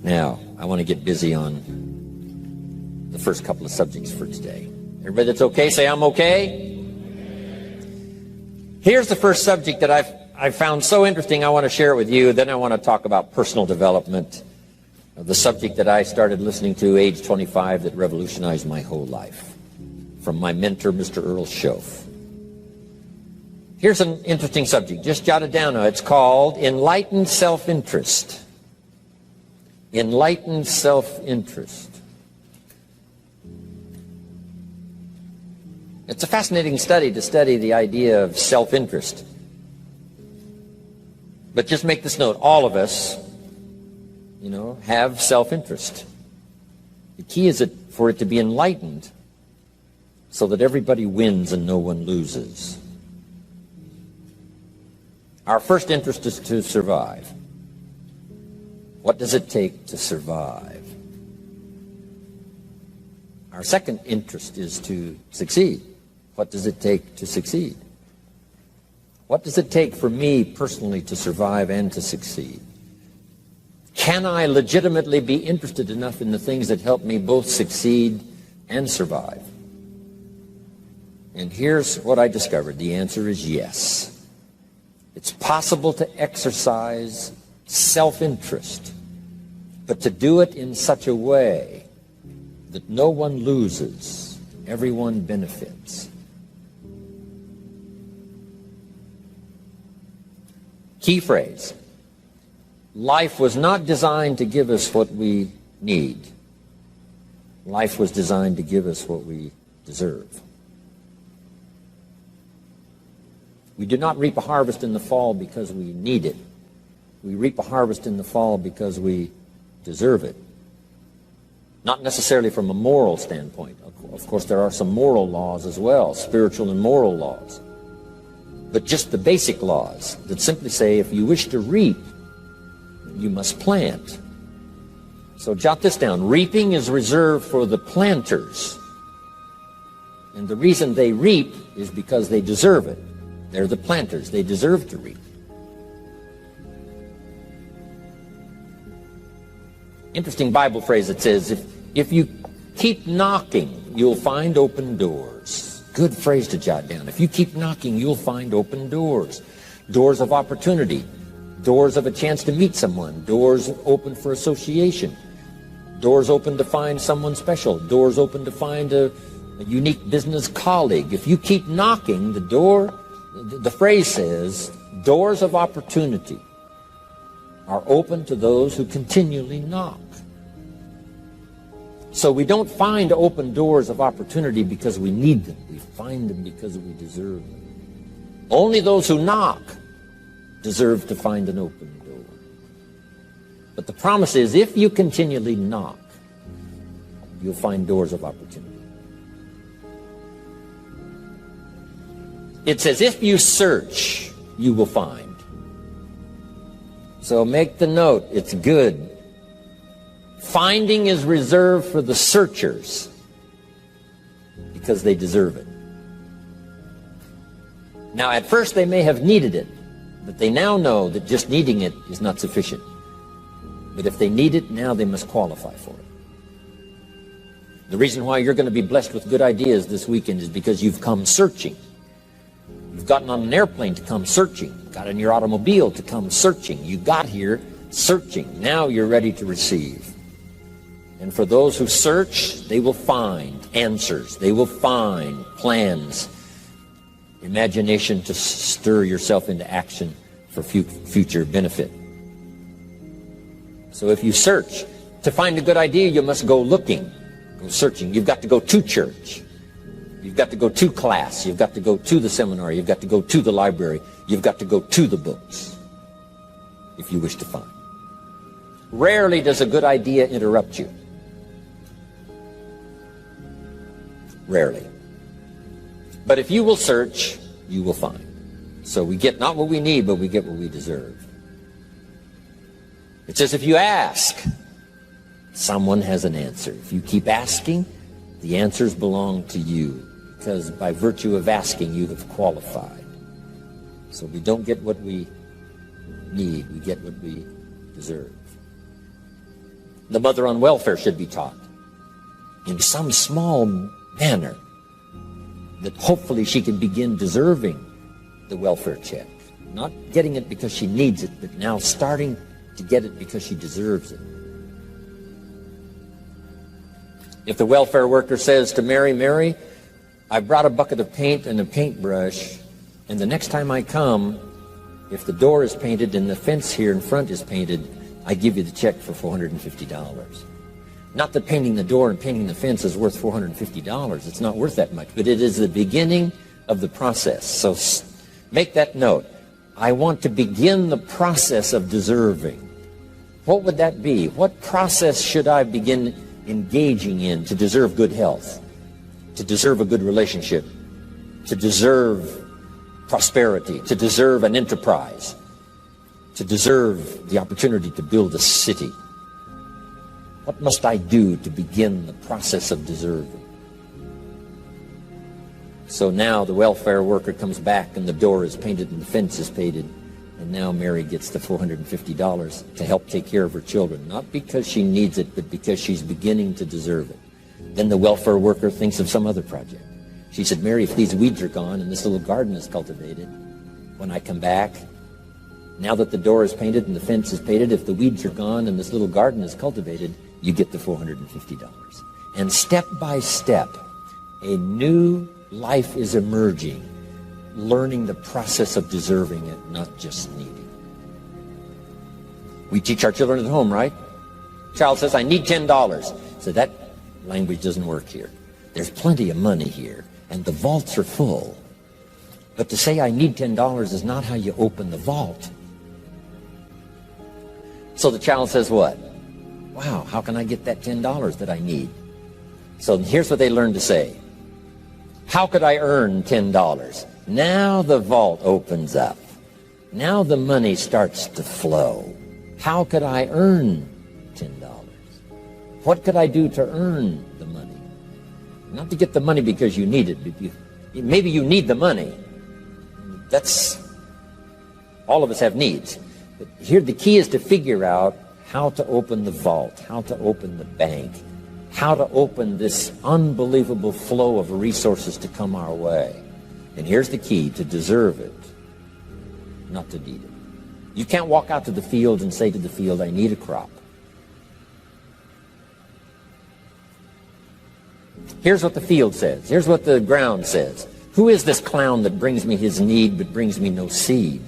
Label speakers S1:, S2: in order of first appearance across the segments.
S1: Now, I want to get busy on the first couple of subjects for today. Everybody that's okay, say I'm okay. Here's the first subject that I've found so interesting. I want to share it with you. Then I want to talk about personal development, the subject that I started listening to age 25 that revolutionized my whole life, from my mentor, Mr. Earl Schoaf. Here's an interesting subject. Just jot it down now. It's called Enlightened Self-Interest. Enlightened self-interest. It's a fascinating study to study the idea of self-interest. But just make this note, all of us, have self-interest. The key is for it to be enlightened so that everybody wins and no one loses. Our first interest is to survive. What does it take to survive? Our second interest is to succeed. What does it take to succeed? What does it take for me personally to survive and to succeed? Can I legitimately be interested enough in the things that help me both succeed and survive? And here's what I discovered. The answer is yes. It's possible to exercise self-interest, but to do it in such a way that no one loses, everyone benefits. Key phrase. Life was not designed to give us what we need. Life was designed to give us what we deserve. We do not reap a harvest in the fall because we need it. We reap a harvest in the fall because we deserve it. Not necessarily from a moral standpoint. Of course, there are some moral laws as well, spiritual and moral laws. But just the basic laws that simply say if you wish to reap, you must plant. So jot this down. Reaping is reserved for the planters. And the reason they reap is because they deserve it. They're the planters. They deserve to reap. Interesting Bible phrase that says, if you keep knocking, you'll find open doors. Good phrase to jot down. If you keep knocking, you'll find open doors. Doors of opportunity. Doors of a chance to meet someone. Doors open for association. Doors open to find someone special. Doors open to find a unique business colleague. If you keep knocking, the phrase says, doors of opportunity are open to those who continually knock. So we don't find open doors of opportunity because we need them. We find them because we deserve them. Only those who knock deserve to find an open door. But the promise is, if you continually knock, you'll find doors of opportunity. It says, if you search, you will find. So make the note, it's good. Finding is reserved for the searchers because they deserve it. Now, at first they may have needed it, but they now know that just needing it is not sufficient. But if they need it, now they must qualify for it. The reason why you're going to be blessed with good ideas this weekend is because you've come searching. You've gotten on an airplane to come searching. You got in your automobile to come searching. You got here searching. Now you're ready to receive. And for those who search, they will find answers. They will find plans, imagination to stir yourself into action for future benefit. So if you search, to find a good idea, you must go looking, go searching. You've got to go to church. You've got to go to class. You've got to go to the seminar. You've got to go to the library. You've got to go to the books if you wish to find. Rarely does a good idea interrupt you. Rarely. But if you will search, you will find. So we get not what we need, but we get what we deserve. It says if you ask, someone has an answer. If you keep asking, the answers belong to you, because by virtue of asking, you have qualified. So we don't get what we need, we get what we deserve. The mother on welfare should be taught in some small manner that hopefully she can begin deserving the welfare check. Not getting it because she needs it, but now starting to get it because she deserves it. If the welfare worker says to Mary, Mary, I brought a bucket of paint and a paintbrush, and the next time I come, if the door is painted and the fence here in front is painted, I give you the check for $450. Not that painting the door and painting the fence is worth $450. It's not worth that much, but it is the beginning of the process. So make that note. I want to begin the process of deserving. What would that be? What process should I begin engaging in to deserve good health, to deserve a good relationship, to deserve prosperity, to deserve an enterprise, to deserve the opportunity to build a city? What must I do to begin the process of deserving? So now the welfare worker comes back and the door is painted and the fence is painted, and now Mary gets the $450 to help take care of her children, not because she needs it, but because she's beginning to deserve it. Then the welfare worker thinks of some other project. She said, Mary, if these weeds are gone and this little garden is cultivated, when I come back, now that the door is painted and the fence is painted, if the weeds are gone and this little garden is cultivated, you get the $450. And step by step, a new life is emerging, learning the process of deserving it, not just needing it. We teach our children at home, right? Child says, I need $10. So that language doesn't work here. There's plenty of money here, and the vaults are full. But to say I need $10 is not how you open the vault. So the child says what? Wow, how can I get that $10 that I need? So here's what they learn to say. How could I earn $10? Now the vault opens up. Now the money starts to flow. How could I earn $10? What could I do to earn the money? Not to get the money because you need it. Maybe you need the money. That's, all of us have needs. But here the key is to figure out how to open the vault, how to open the bank, how to open this unbelievable flow of resources to come our way. And here's the key: to deserve it, not to need it. You can't walk out to the field and say to the field, I need a crop. Here's what the field says. Here's what the ground says. Who is this clown that brings me his need but brings me no seed?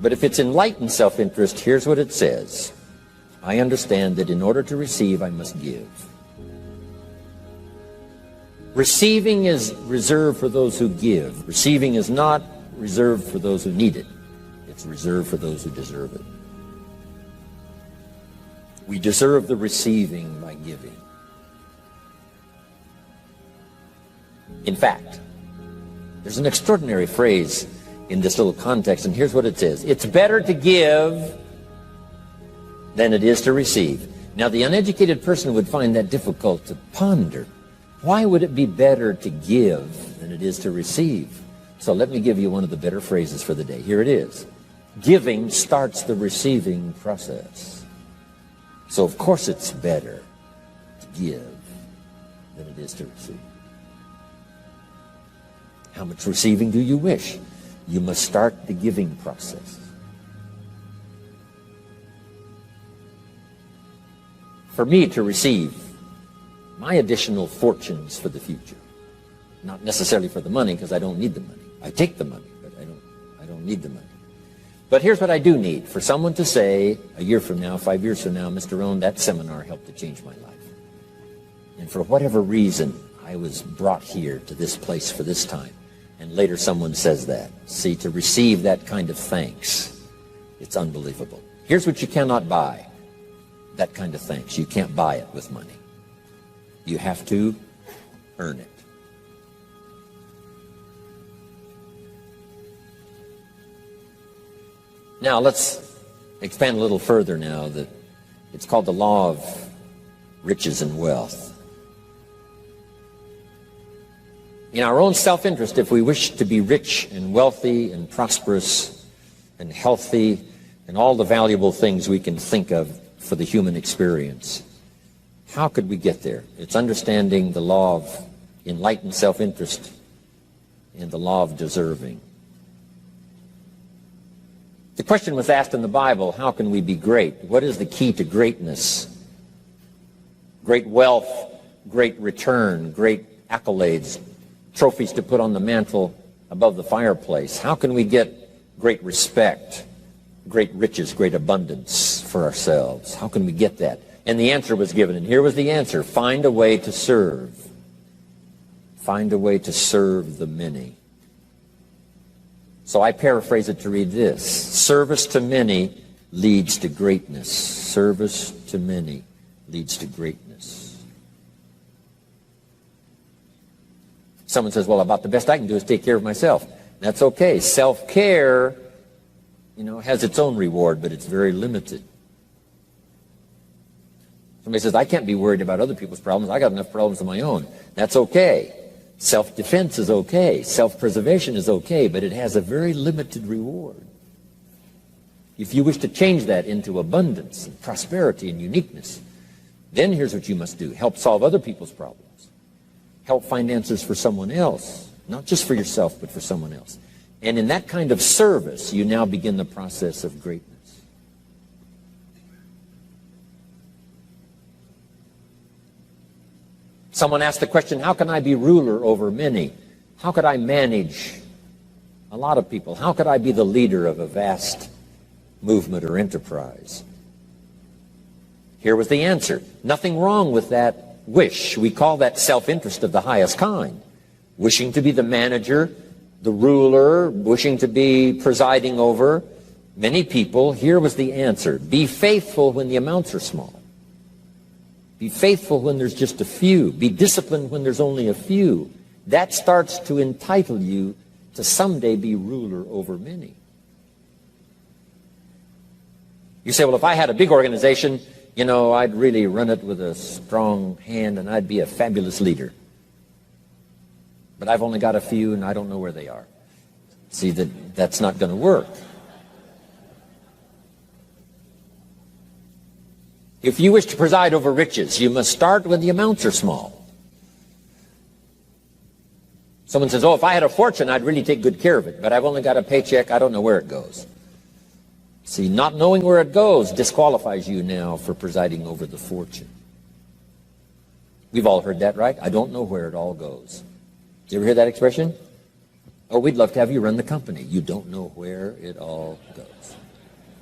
S1: But if it's enlightened self-interest, here's what it says. I understand that in order to receive, I must give. Receiving is reserved for those who give. Receiving is not reserved for those who need it. It's reserved for those who deserve it. We deserve the receiving by giving. In fact, there's an extraordinary phrase in this little context, and here's what it says. It's better to give than it is to receive. Now, the uneducated person would find that difficult to ponder. Why would it be better to give than it is to receive? So let me give you one of the better phrases for the day. Here it is. Giving starts the receiving process. So of course it's better to give than it is to receive. How much receiving do you wish? You must start the giving process. For me to receive my additional fortunes for the future, not necessarily for the money, because I don't need the money. I take the money, but I don't need the money. But here's what I do need. For someone to say, a year from now, 5 years from now, Mr. Rohn, that seminar helped to change my life. And for whatever reason, I was brought here to this place for this time. And later someone says that. See, to receive that kind of thanks, it's unbelievable. Here's what you cannot buy. That kind of thanks. You can't buy it with money. You have to earn it. Now let's expand a little further now. That it's called the law of riches and wealth. In our own self-interest, if we wish to be rich and wealthy and prosperous and healthy and all the valuable things we can think of for the human experience, how could we get there? It's understanding the law of enlightened self-interest and the law of deserving. The question was asked in the Bible, how can we be great? What is the key to greatness? Great wealth, great return, great accolades, trophies to put on the mantle above the fireplace. How can we get great respect, great riches, great abundance for ourselves? How can we get that? And the answer was given, and here was the answer. Find a way to serve. Find a way to serve the many. So I paraphrase it to read this. Service to many leads to greatness. Service to many leads to greatness. Someone says, well, about the best I can do is take care of myself. That's okay. Self-care, has its own reward, but it's very limited. Somebody says, I can't be worried about other people's problems. I got enough problems of my own. That's okay. Self-defense is okay. Self-preservation is okay, but it has a very limited reward. If you wish to change that into abundance and prosperity and uniqueness, then here's what you must do. Help solve other people's problems. Help find answers for someone else, not just for yourself, but for someone else. And in that kind of service, you now begin the process of greatness. Someone asked the question, how can I be ruler over many? How could I manage a lot of people? How could I be the leader of a vast movement or enterprise? Here was the answer. Nothing wrong with that wish. We call that self-interest of the highest kind. Wishing to be the manager, the ruler, wishing to be presiding over many people. Here was the answer. Be faithful when the amounts are small. Be faithful when there's just a few. Be disciplined when there's only a few. That starts to entitle you to someday be ruler over many. You say, well, if I had a big organization, I'd really run it with a strong hand and I'd be a fabulous leader. But I've only got a few and I don't know where they are. See, that's not going to work. If you wish to preside over riches, you must start when the amounts are small. Someone says, oh, if I had a fortune, I'd really take good care of it. But I've only got a paycheck. I don't know where it goes. See, not knowing where it goes disqualifies you now for presiding over the fortune. We've all heard that, right? I don't know where it all goes. Did you ever hear that expression? Oh, we'd love to have you run the company. You don't know where it all goes.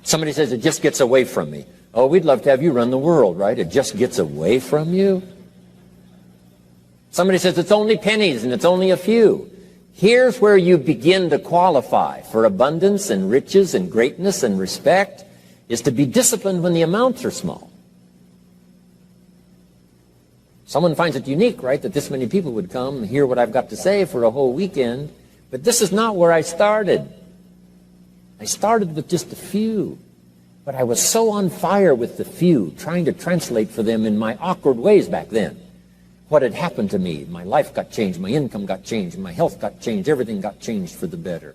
S1: Somebody says, it just gets away from me. Oh, we'd love to have you run the world, right? It just gets away from you. Somebody says, it's only pennies and it's only a few. Here's where you begin to qualify for abundance and riches and greatness and respect, is to be disciplined when the amounts are small. Someone finds it unique, right, that this many people would come and hear what I've got to say for a whole weekend, but this is not where I started. I started with just a few, but I was so on fire with the few, trying to translate for them in my awkward ways back then what had happened to me. My life got changed, my income got changed, my health got changed, everything got changed for the better.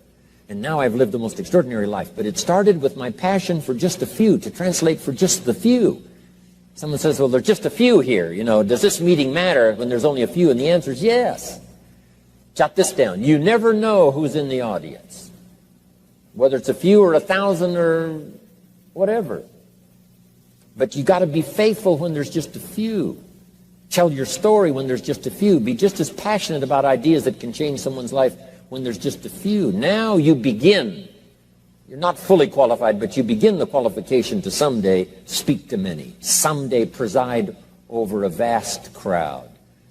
S1: And now I've lived the most extraordinary life. But it started with my passion for just a few, to translate for just the few. Someone says, well, there's just a few here. You know, does this meeting matter when there's only a few? And the answer is yes. Jot this down. You never know who's in the audience, whether it's a few or 1,000 or whatever. But you got to be faithful when there's just a few. Tell your story when there's just a few. Be just as passionate about ideas that can change someone's life when there's just a few. Now you begin. You're not fully qualified, but you begin the qualification to someday speak to many. Someday preside over a vast crowd.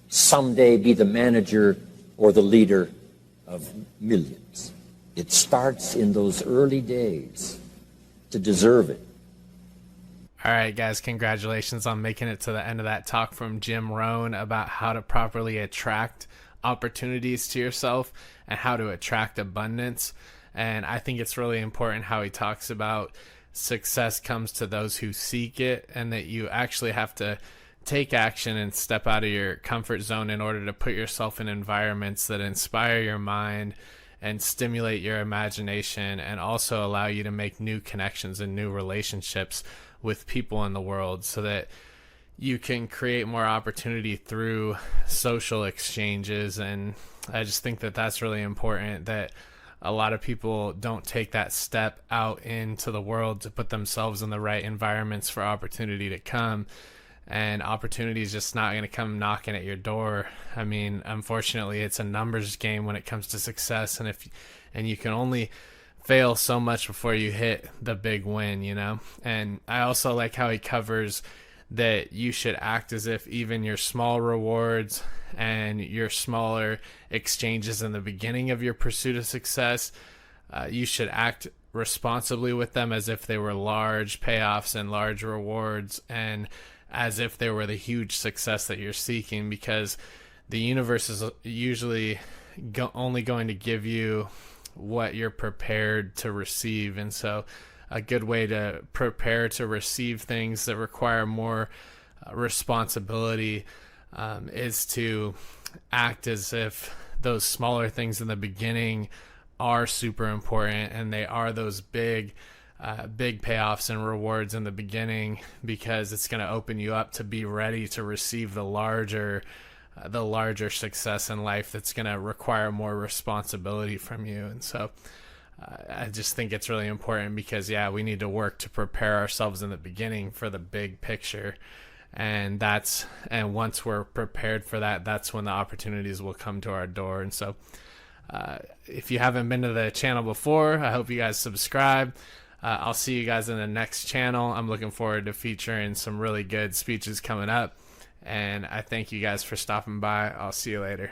S1: Someday be the manager or the leader of millions. It starts in those early days to deserve it.
S2: All right, guys, congratulations on making it to the end of that talk from Jim Rohn about how to properly attract opportunities to yourself and how to attract abundance. And I think it's really important how he talks about success comes to those who seek it, and that you actually have to take action and step out of your comfort zone in order to put yourself in environments that inspire your mind and stimulate your imagination, and also allow you to make new connections and new relationships with people in the world, so that you can create more opportunity through social exchanges. And I just think that that's really important, that a lot of people don't take that step out into the world to put themselves in the right environments for opportunity to come. And opportunity is just not going to come knocking at your door. I mean, unfortunately, it's a numbers game when it comes to success, and you can only fail so much before you hit the big win, you know? And I also like how he covers that you should act as if even your small rewards and your smaller exchanges in the beginning of your pursuit of success, you should act responsibly with them as if they were large payoffs and large rewards, and as if they were the huge success that you're seeking, because the universe is usually only going to give you what you're prepared to receive. And so a good way to prepare to receive things that require more responsibility is to act as if those smaller things in the beginning are super important, and they are those big payoffs and rewards in the beginning, because it's going to open you up to be ready to receive the larger success in life that's going to require more responsibility from you. And so I just think it's really important, because we need to work to prepare ourselves in the beginning for the big picture. And once we're prepared for that, that's when the opportunities will come to our door. And so if you haven't been to the channel before, I hope you guys subscribe. I'll see you guys in the next channel. I'm looking forward to featuring some really good speeches coming up. And I thank you guys for stopping by. I'll see you later.